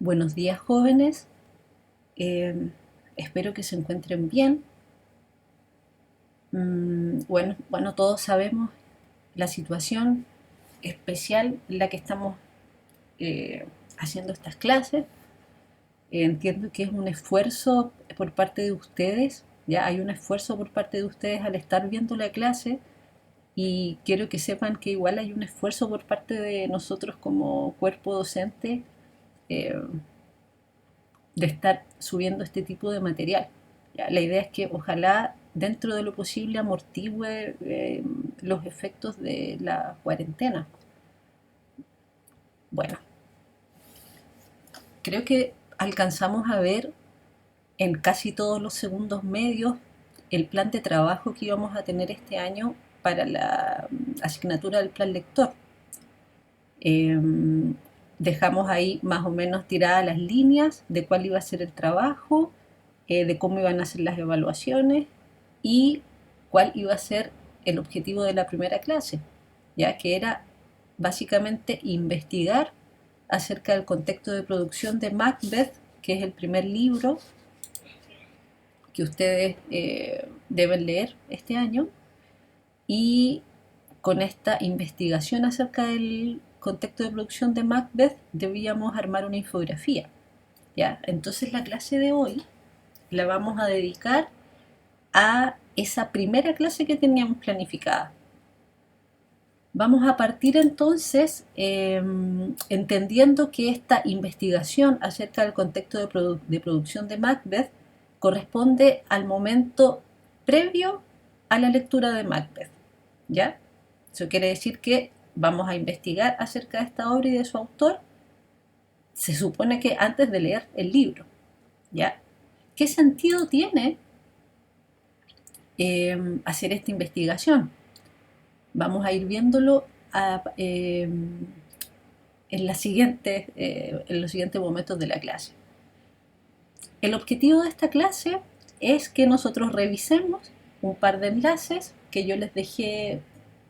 Buenos días, jóvenes. Eh, Espero que se encuentren bien. Bueno, todos sabemos la situación especial en la que estamos eh, haciendo estas clases. Entiendo que es un esfuerzo por parte de ustedes. Ya hay un esfuerzo por parte de ustedes al estar viendo la clase y quiero que sepan que igual hay un esfuerzo por parte de nosotros como cuerpo docente eh, de estar subiendo este tipo de material. Ya, la idea es que ojalá dentro de lo posible amortigüe los efectos de la cuarentena. Bueno, creo que alcanzamos a ver en casi todos los segundos medios el plan de trabajo que íbamos a tener este año para la asignatura del plan lector. Eh, Dejamos ahí más o menos tiradas las líneas de cuál iba a ser el trabajo, de cómo iban a ser las evaluaciones y cuál iba a ser el objetivo de la primera clase, ya que era básicamente investigar acerca del contexto de producción de Macbeth, que es el primer libro que ustedes deben leer este año, y con esta investigación acerca del contexto de producción de Macbeth debíamos armar una infografía. ¿Ya? Entonces la clase de hoy la vamos a dedicar a esa primera clase que teníamos planificada. Vamos a partir entonces entendiendo que esta investigación acerca del contexto de producción de Macbeth corresponde al momento previo a la lectura de Macbeth. ¿Ya? Eso quiere decir que vamos a investigar acerca de esta obra y de su autor, se supone que antes de leer el libro. ¿Ya? ¿Qué sentido tiene hacer esta investigación? Vamos a ir viéndolo en los siguientes momentos de la clase. El objetivo de esta clase es que nosotros revisemos un par de enlaces que yo les dejé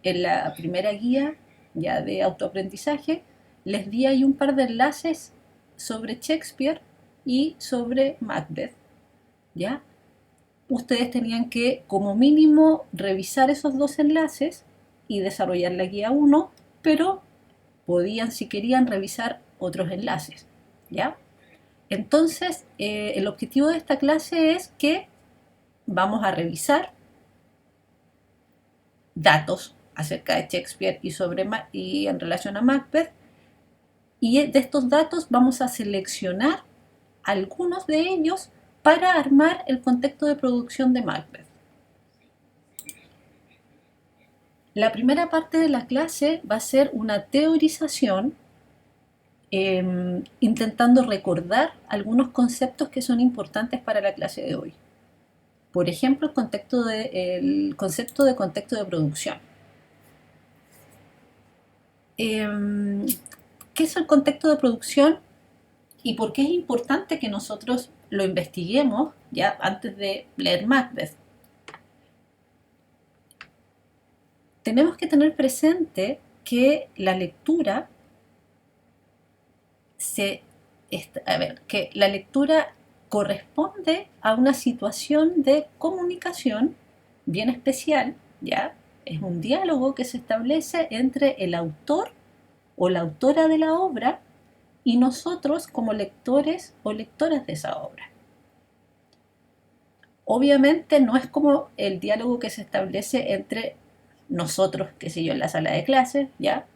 en la primera guía ya de autoaprendizaje. Les di ahí un par de enlaces sobre Shakespeare y sobre Macbeth. ¿Ya? Ustedes tenían que, como mínimo, revisar esos dos enlaces y desarrollar la guía 1, pero podían, si querían, revisar otros enlaces. ¿Ya? Entonces, el objetivo de esta clase es que vamos a revisar datos acerca de Shakespeare y en relación a Macbeth, y de estos datos vamos a seleccionar algunos de ellos para armar el contexto de producción de Macbeth. La primera parte de la clase va a ser una teorización intentando recordar algunos conceptos que son importantes para la clase de hoy. Por ejemplo, el concepto de contexto de producción. ¿Qué es el contexto de producción y por qué es importante que nosotros lo investiguemos ya antes de leer Macbeth? Tenemos que tener presente que la lectura que la lectura corresponde a una situación de comunicación bien especial, ¿ya? Es un diálogo que se establece entre el autor o la autora de la obra y nosotros como lectores o lectoras de esa obra. Obviamente no es como el diálogo que se establece entre nosotros, qué sé yo, en la sala de clases, ¿ya?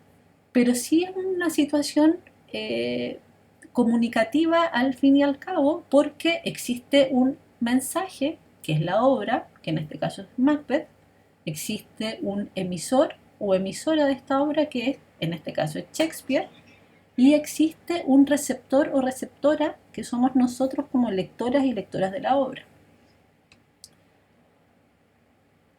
Pero sí es una situación comunicativa al fin y al cabo, porque existe un mensaje, que es la obra, que en este caso es Macbeth, existe un emisor o emisora de esta obra, que es, en este caso es Shakespeare, y existe un receptor o receptora, que somos nosotros como lectoras y lectoras de la obra.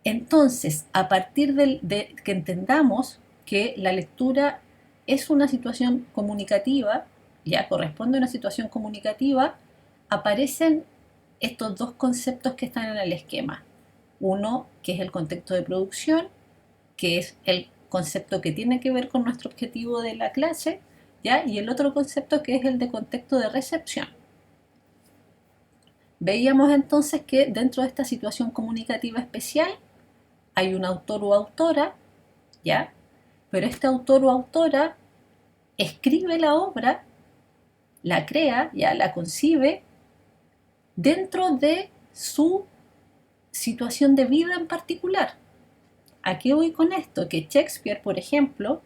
Entonces, a partir de que entendamos que la lectura es una situación comunicativa, ya corresponde a una situación comunicativa, aparecen estos dos conceptos que están en el esquema. Uno, que es el contexto de producción, que es el concepto que tiene que ver con nuestro objetivo de la clase, ¿ya? Y el otro concepto que es el de contexto de recepción. Veíamos entonces que dentro de esta situación comunicativa especial hay un autor o autora, ¿ya? Pero este autor o autora escribe la obra, la crea, ya la concibe dentro de su situación de vida en particular. ¿A qué voy con esto? Que Shakespeare, por ejemplo,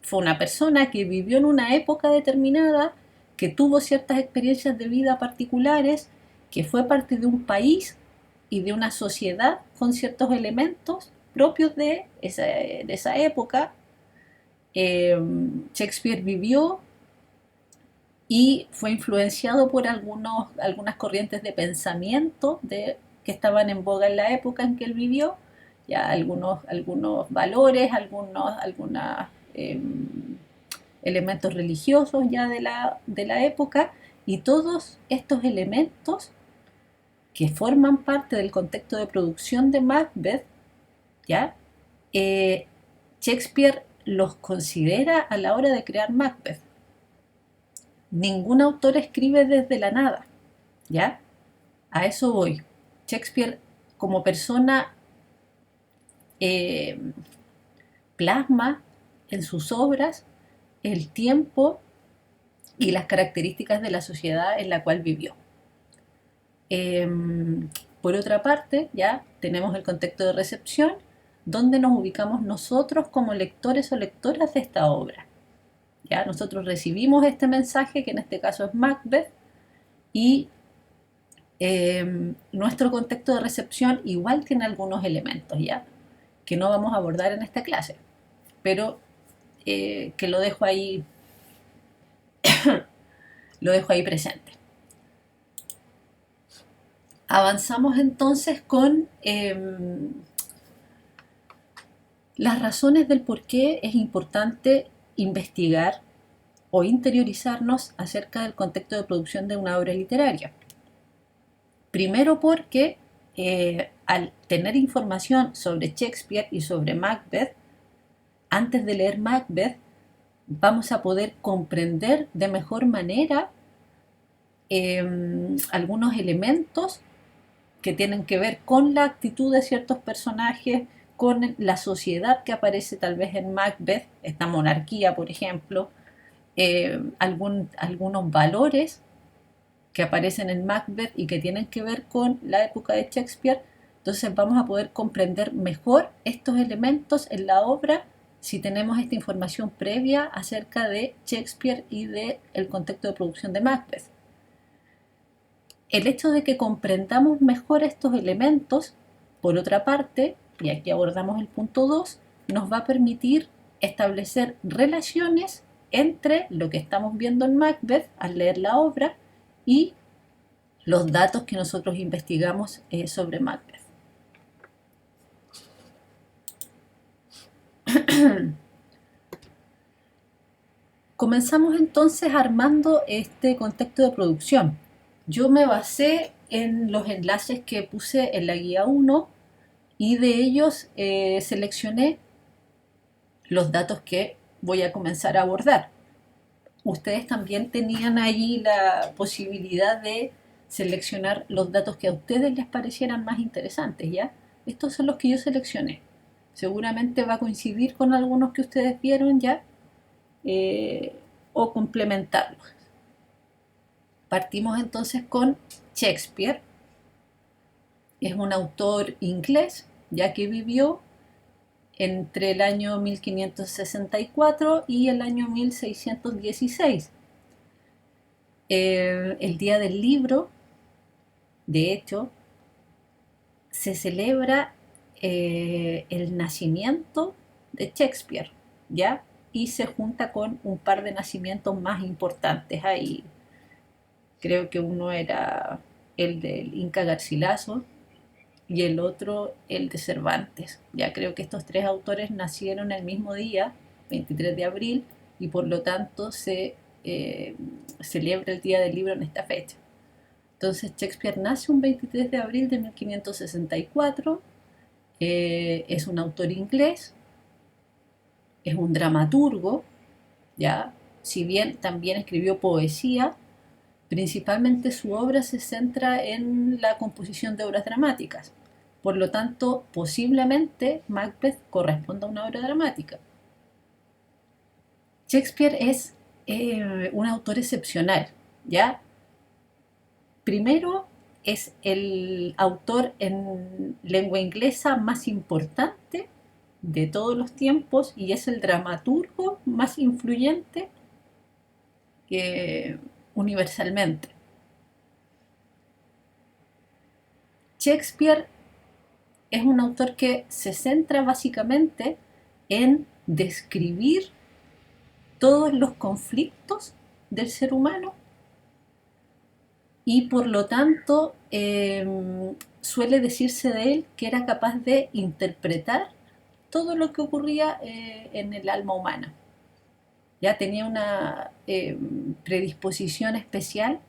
fue una persona que vivió en una época determinada, que tuvo ciertas experiencias de vida particulares, que fue parte de un país y de una sociedad con ciertos elementos propios de esa época. Shakespeare vivió y fue influenciado por algunas corrientes de pensamiento que estaban en boga en la época en que él vivió, ya algunos valores, algunos elementos religiosos ya de la época, y todos estos elementos que forman parte del contexto de producción de Macbeth, ¿ya? Shakespeare los considera a la hora de crear Macbeth. Ningún autor escribe desde la nada, ¿ya? A eso voy. Shakespeare, como persona, eh, plasma en sus obras el tiempo y las características de la sociedad en la cual vivió. Eh, por otra parte, ya tenemos el contexto de recepción, donde nos ubicamos nosotros como lectores o lectoras de esta obra. ¿Ya? Nosotros recibimos este mensaje, que en este caso es Macbeth, y nuestro contexto de recepción igual tiene algunos elementos, ¿ya? Que no vamos a abordar en esta clase, pero que lo dejo ahí presente. Avanzamos entonces con las razones del por qué es importante investigar o interiorizarnos acerca del contexto de producción de una obra literaria. Primero porque al tener información sobre Shakespeare y sobre Macbeth, antes de leer Macbeth, vamos a poder comprender de mejor manera algunos elementos que tienen que ver con la actitud de ciertos personajes, con la sociedad que aparece tal vez en Macbeth, esta monarquía, por ejemplo, algunos valores que aparecen en Macbeth y que tienen que ver con la época de Shakespeare. Entonces vamos a poder comprender mejor estos elementos en la obra si tenemos esta información previa acerca de Shakespeare y del contexto de producción de Macbeth. El hecho de que comprendamos mejor estos elementos, por otra parte, y aquí abordamos el punto 2, nos va a permitir establecer relaciones entre lo que estamos viendo en Macbeth al leer la obra y los datos que nosotros investigamos sobre Macbeth. Comenzamos entonces armando este contexto de producción. Yo me basé en los enlaces que puse en la guía 1 y de ellos seleccioné los datos que voy a comenzar a abordar. Ustedes también tenían allí la posibilidad de seleccionar los datos que a ustedes les parecieran más interesantes, ¿ya? Estos son los que yo seleccioné. Seguramente va a coincidir con algunos que ustedes vieron ya o complementarlos. Partimos entonces con Shakespeare. Es un autor inglés, ya que vivió entre el año 1564 y el año 1616. El Día del Libro, de hecho, se celebra el nacimiento de Shakespeare, ¿ya? Y se junta con un par de nacimientos más importantes ahí. Creo que uno era el del Inca Garcilaso y el otro el de Cervantes. Ya creo que estos tres autores nacieron el mismo día, 23 de abril, y por lo tanto se celebra el Día del Libro en esta fecha. Entonces Shakespeare nace un 23 de abril de 1564, es un autor inglés, es un dramaturgo, ¿ya? Si bien también escribió poesía, principalmente su obra se centra en la composición de obras dramáticas. Por lo tanto, posiblemente Macbeth corresponda a una obra dramática. Shakespeare es un autor excepcional, ¿ya? Primero, es el autor en lengua inglesa más importante de todos los tiempos y es el dramaturgo más influyente universalmente. Shakespeare es un autor que se centra básicamente en describir todos los conflictos del ser humano y por lo tanto suele decirse de él que era capaz de interpretar todo lo que ocurría en el alma humana. Ya tenía una predisposición especial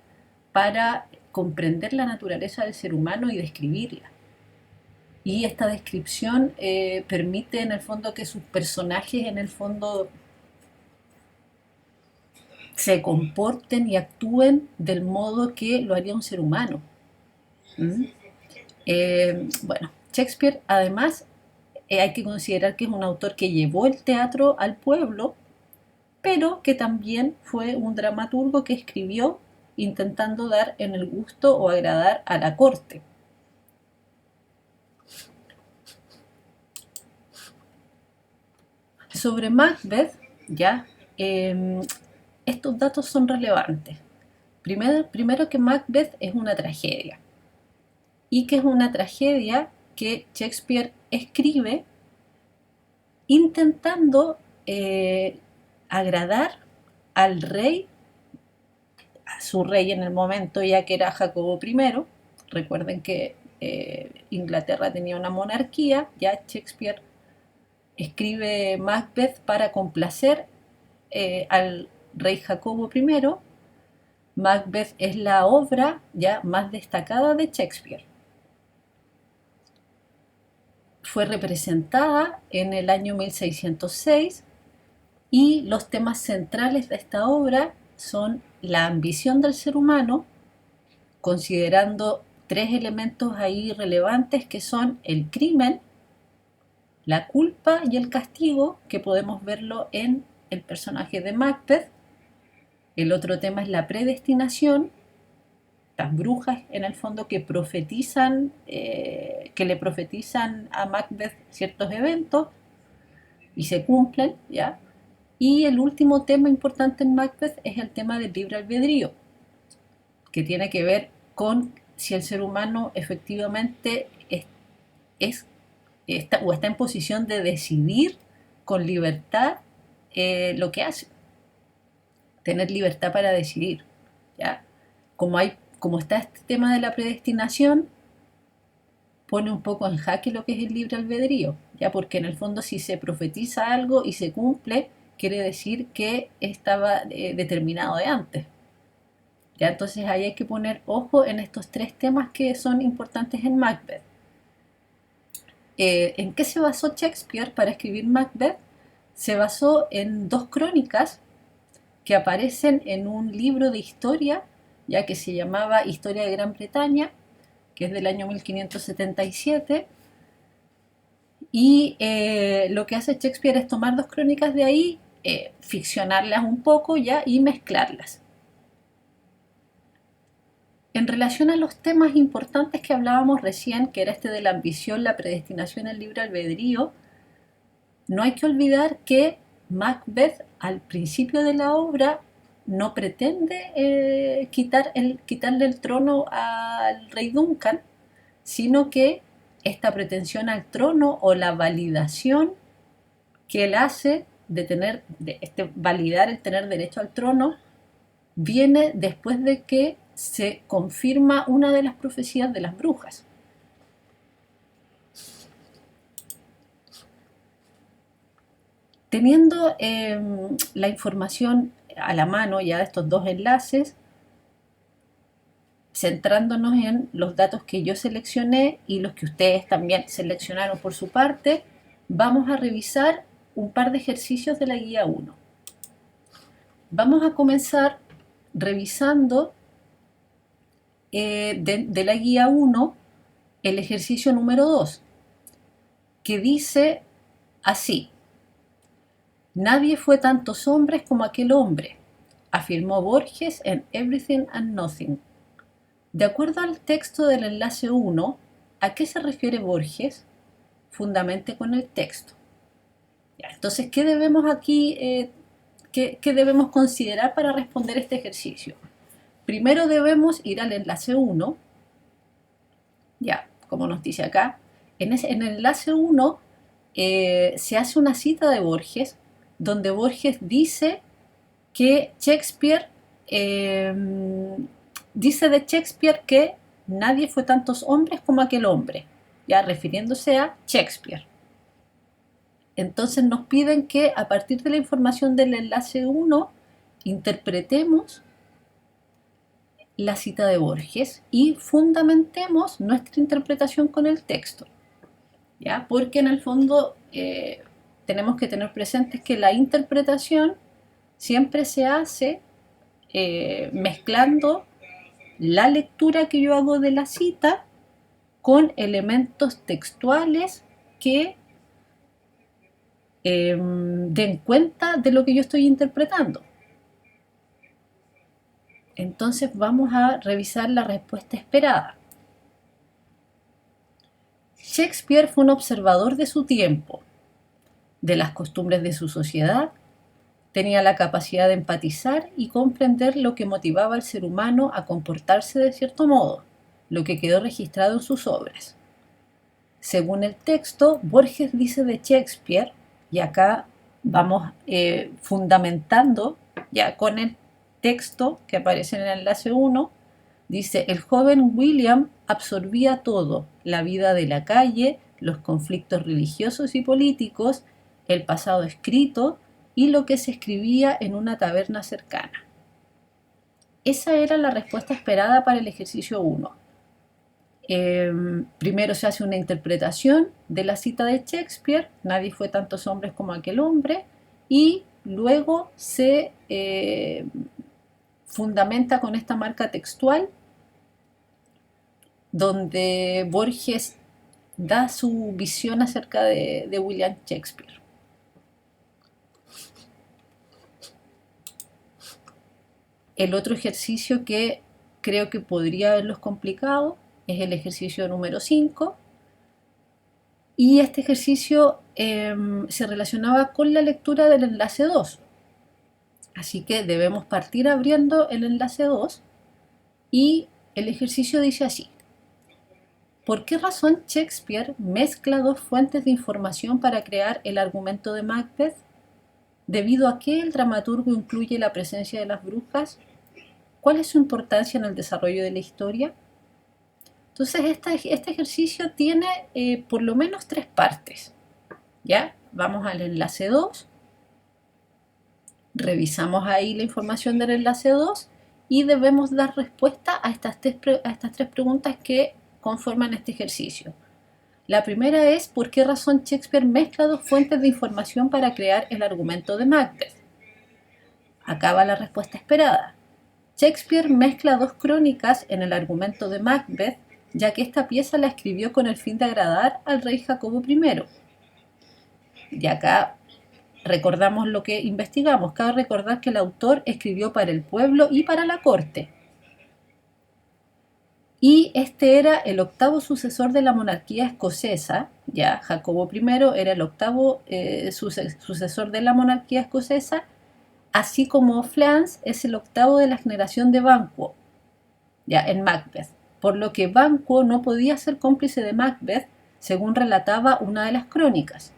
para comprender la naturaleza del ser humano y describirla. Y esta descripción permite en el fondo que sus personajes en el fondo se comporten y actúen del modo que lo haría un ser humano. ¿Mm? Bueno, Shakespeare además hay que considerar que es un autor que llevó el teatro al pueblo, pero que también fue un dramaturgo que escribió intentando dar en el gusto o agradar a la corte. Sobre Macbeth, ya, estos datos son relevantes. Primero que Macbeth es una tragedia y que es una tragedia que Shakespeare escribe intentando agradar al rey, a su rey en el momento ya que era Jacobo I. Recuerden que Inglaterra tenía una monarquía, ya Shakespeare escribe Macbeth para complacer al rey Jacobo I. Macbeth es la obra ya más destacada de Shakespeare. Fue representada en el año 1606 y los temas centrales de esta obra son la ambición del ser humano, considerando tres elementos ahí relevantes que son el crimen, la culpa y el castigo, que podemos verlo en el personaje de Macbeth. El otro tema es la predestinación, las brujas en el fondo que profetizan, que le profetizan a Macbeth ciertos eventos y se cumplen, ¿ya? Y el último tema importante en Macbeth es el tema del libre albedrío, que tiene que ver con si el ser humano efectivamente es está en posición de decidir con libertad lo que hace, tener libertad para decidir, ¿ya? Como está este tema de la predestinación, pone un poco en jaque lo que es el libre albedrío, ¿ya? Porque en el fondo si se profetiza algo y se cumple, quiere decir que estaba determinado de antes. ¿Ya? Entonces ahí hay que poner ojo en estos tres temas que son importantes en Macbeth. ¿En qué se basó Shakespeare para escribir Macbeth? Se basó en dos crónicas que aparecen en un libro de historia, ya que se llamaba Historia de Gran Bretaña, que es del año 1577, y lo que hace Shakespeare es tomar dos crónicas de ahí, ficcionarlas un poco ya y mezclarlas. En relación a los temas importantes que hablábamos recién, que era este de la ambición, la predestinación, el libre albedrío, no hay que olvidar que Macbeth al principio de la obra no pretende quitarle el trono al rey Duncan, sino que esta pretensión al trono o la validación que él hace de validar el tener derecho al trono viene después de que se confirma una de las profecías de las brujas. Teniendo la información a la mano ya de estos dos enlaces, centrándonos en los datos que yo seleccioné y los que ustedes también seleccionaron por su parte, vamos a revisar un par de ejercicios de la guía 1. Vamos a comenzar revisando de la guía 1 el ejercicio número 2, que dice así: nadie fue tantos hombres como aquel hombre, afirmó Borges en Everything and Nothing. De acuerdo al texto del enlace 1, ¿a qué se refiere Borges? Fundamente con el texto. Ya, entonces, ¿qué debemos aquí, qué debemos considerar para responder este ejercicio? Primero debemos ir al enlace 1, ya, como nos dice acá. En el enlace 1 se hace una cita de Borges, donde Borges dice que Shakespeare, dice de Shakespeare que nadie fue tantos hombres como aquel hombre, ya refiriéndose a Shakespeare. Entonces nos piden que a partir de la información del enlace 1 interpretemos la cita de Borges y fundamentemos nuestra interpretación con el texto, ¿ya? Porque en el fondo tenemos que tener presentes que la interpretación siempre se hace mezclando la lectura que yo hago de la cita con elementos textuales que den cuenta de lo que yo estoy interpretando. Entonces vamos a revisar la respuesta esperada. Shakespeare fue un observador de su tiempo, de las costumbres de su sociedad, tenía la capacidad de empatizar y comprender lo que motivaba al ser humano a comportarse de cierto modo, lo que quedó registrado en sus obras. Según el texto, Borges dice de Shakespeare, y acá vamos fundamentando ya con el texto que aparece en el enlace 1, dice: el joven William absorbía todo, la vida de la calle, los conflictos religiosos y políticos, el pasado escrito y lo que se escribía en una taberna cercana. Esa era la respuesta esperada para el ejercicio 1. Primero se hace una interpretación de la cita de Shakespeare, nadie fue tantos hombres como aquel hombre, y luego se fundamenta con esta marca textual donde Borges da su visión acerca de William Shakespeare. El otro ejercicio que creo que podría haberlos complicado es el ejercicio número 5, y este ejercicio se relacionaba con la lectura del enlace 2. Así que debemos partir abriendo el enlace 2 y el ejercicio dice así: ¿por qué razón Shakespeare mezcla dos fuentes de información para crear el argumento de Macbeth? ¿Debido a qué el dramaturgo incluye la presencia de las brujas? ¿Cuál es su importancia en el desarrollo de la historia? Entonces este ejercicio tiene por lo menos 3 partes. ¿Ya? Vamos al enlace 2, revisamos ahí la información del enlace 2 y debemos dar respuesta a estas 3 preguntas que conforman este ejercicio. La primera es: ¿por qué razón Shakespeare mezcla dos fuentes de información para crear el argumento de Macbeth? Acá va la respuesta esperada. Shakespeare mezcla dos crónicas en el argumento de Macbeth, ya que esta pieza la escribió con el fin de agradar al rey Jacobo I. Y acá recordamos lo que investigamos. Cabe recordar que el autor escribió para el pueblo y para la corte. Y este era el octavo sucesor de la monarquía escocesa, ya Jacobo I era el octavo sucesor de la monarquía escocesa, así como Flans es el octavo de la generación de Banquo, ya en Macbeth, por lo que Banquo no podía ser cómplice de Macbeth, según relataba una de las crónicas.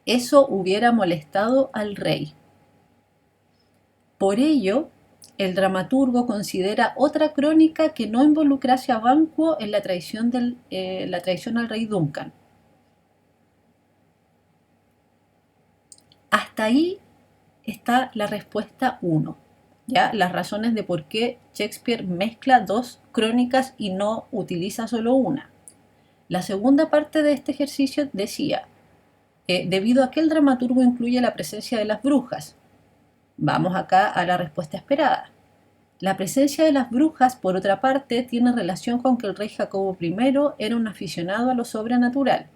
Eso hubiera molestado al rey. Por ello, el dramaturgo considera otra crónica que no involucrase a Banquo en la traición al rey Duncan. Hasta ahí está la respuesta 1, ¿ya? Las razones de por qué Shakespeare mezcla dos crónicas y no utiliza solo una. La segunda parte de este ejercicio decía: debido a que el dramaturgo incluye la presencia de las brujas. Vamos acá a la respuesta esperada. La presencia de las brujas, por otra parte, tiene relación con que el rey Jacobo I era un aficionado a lo sobrenatural.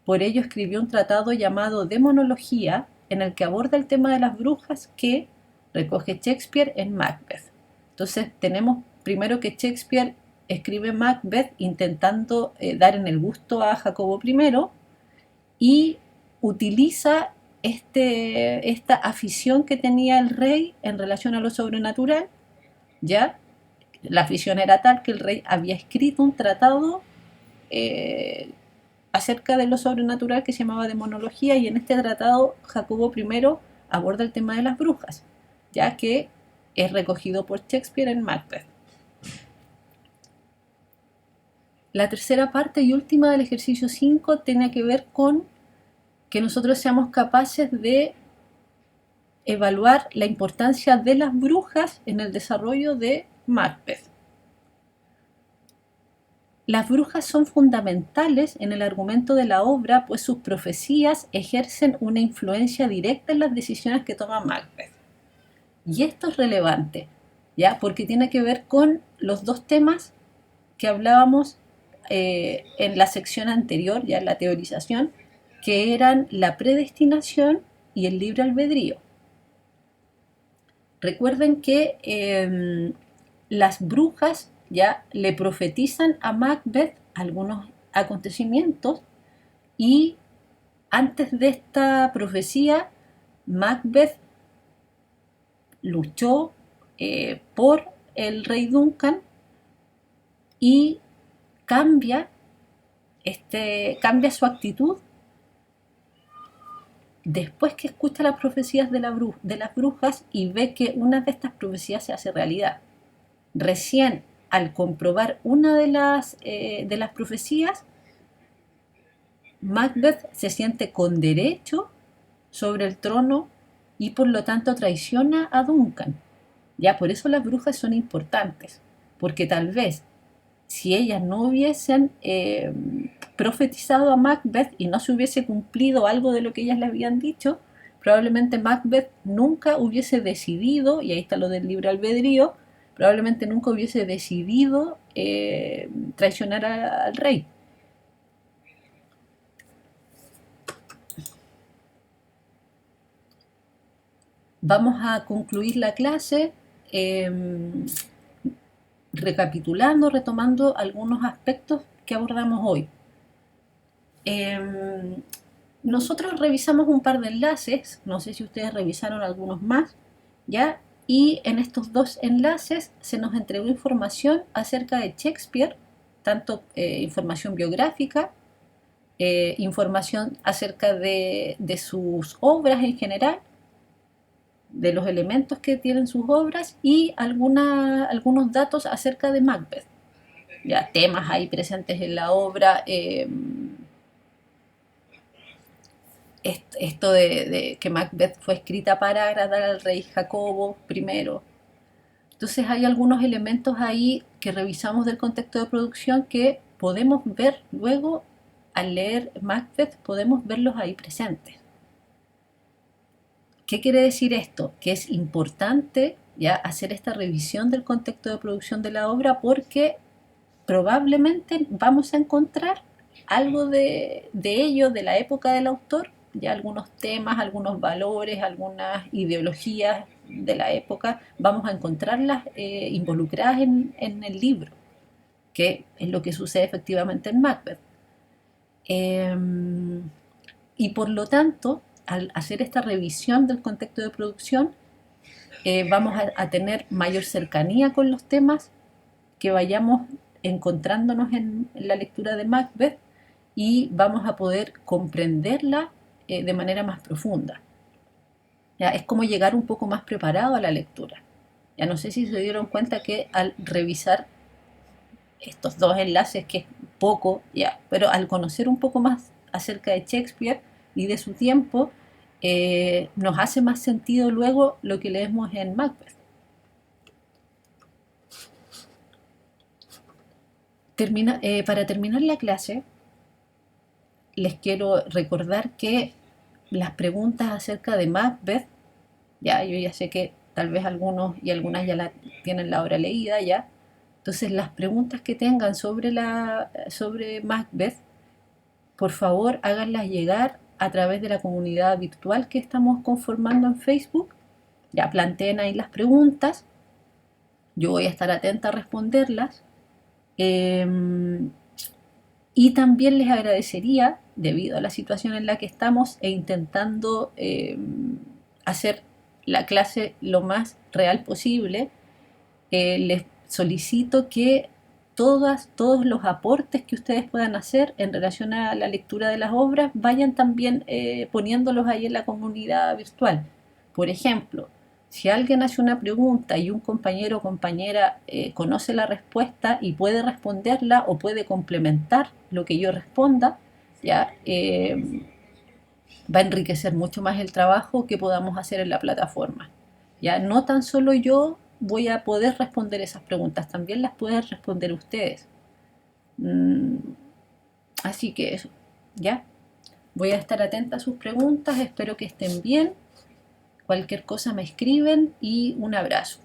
Por ello escribió un tratado llamado Demonología, en el que aborda el tema de las brujas que recoge Shakespeare en Macbeth. Entonces tenemos primero que Shakespeare escribe Macbeth intentando dar en el gusto a Jacobo I y utiliza esta afición que tenía el rey en relación a lo sobrenatural. ¿Ya? La afición era tal que el rey había escrito un tratado eh, acerca de lo sobrenatural que se llamaba Demonología, y en este tratado Jacobo I aborda el tema de las brujas, ya que es recogido por Shakespeare en Macbeth. La tercera parte y última del ejercicio 5 tiene que ver con que nosotros seamos capaces de evaluar la importancia de las brujas en el desarrollo de Macbeth. Las brujas son fundamentales en el argumento de la obra, pues sus profecías ejercen una influencia directa en las decisiones que toma Macbeth. Y esto es relevante, ¿ya? Porque tiene que ver con los dos temas que hablábamos en la sección anterior, ya en la teorización, que eran la predestinación y el libre albedrío. Recuerden que las brujas ya le profetizan a Macbeth algunos acontecimientos, y antes de esta profecía Macbeth luchó por el rey Duncan y cambia su actitud después que escucha las profecías de las brujas y ve que una de estas profecías se hace realidad. Recién al comprobar una de las profecías, Macbeth se siente con derecho sobre el trono y por lo tanto traiciona a Duncan. Ya por eso las brujas son importantes, porque tal vez si ellas no hubiesen profetizado a Macbeth y no se hubiese cumplido algo de lo que ellas le habían dicho, probablemente Macbeth nunca hubiese decidido, y ahí está lo del libre albedrío, probablemente nunca hubiese decidido traicionar al rey. Vamos a concluir la clase recapitulando, retomando algunos aspectos que abordamos hoy. Nosotros revisamos un par de enlaces, no sé si ustedes revisaron algunos más, ¿ya? Y en estos dos enlaces se nos entregó información acerca de Shakespeare, tanto información biográfica, información acerca de sus obras en general, de los elementos que tienen sus obras, y algunos datos acerca de Macbeth. Ya temas ahí presentes en la obra, esto de que Macbeth fue escrita para agradar al rey Jacobo I. Entonces hay algunos elementos ahí que revisamos del contexto de producción que podemos ver luego al leer Macbeth, podemos verlos ahí presentes. ¿Qué quiere decir esto? Que es importante ya hacer esta revisión del contexto de producción de la obra, porque probablemente vamos a encontrar algo de ello, de la época del autor, ya algunos temas, algunos valores, algunas ideologías de la época, vamos a encontrarlas involucradas en el libro, que es lo que sucede efectivamente en Macbeth. Y por lo tanto, al hacer esta revisión del contexto de producción, vamos a tener mayor cercanía con los temas que vayamos encontrándonos en la lectura de Macbeth, y vamos a poder comprenderla de manera más profunda. ¿Ya? Es como llegar un poco más preparado a la lectura. Ya no sé si se dieron cuenta que al revisar estos dos enlaces, que es poco, ya, pero al conocer un poco más acerca de Shakespeare y de su tiempo, nos hace más sentido luego lo que leemos en Macbeth. Para terminar la clase, les quiero recordar que las preguntas acerca de Macbeth Ya, yo ya sé que tal vez algunos y algunas ya la tienen la obra leída ya. Entonces, las preguntas que tengan sobre Macbeth, por favor, háganlas llegar a través de la comunidad virtual que estamos conformando en Facebook. Ya planteen ahí las preguntas. Yo voy a estar atenta a responderlas. Eh, y también les agradecería, debido a la situación en la que estamos e intentando hacer la clase lo más real posible, les solicito que todos los aportes que ustedes puedan hacer en relación a la lectura de las obras vayan también poniéndolos ahí en la comunidad virtual. Por ejemplo, si alguien hace una pregunta y un compañero o compañera conoce la respuesta y puede responderla o puede complementar lo que yo responda, ya va a enriquecer mucho más el trabajo que podamos hacer en la plataforma. Ya no tan solo yo voy a poder responder esas preguntas, también las pueden responder ustedes. Mm, Así que eso, ya. Voy a estar atenta a sus preguntas, espero que estén bien. Cualquier cosa me escriben y un abrazo.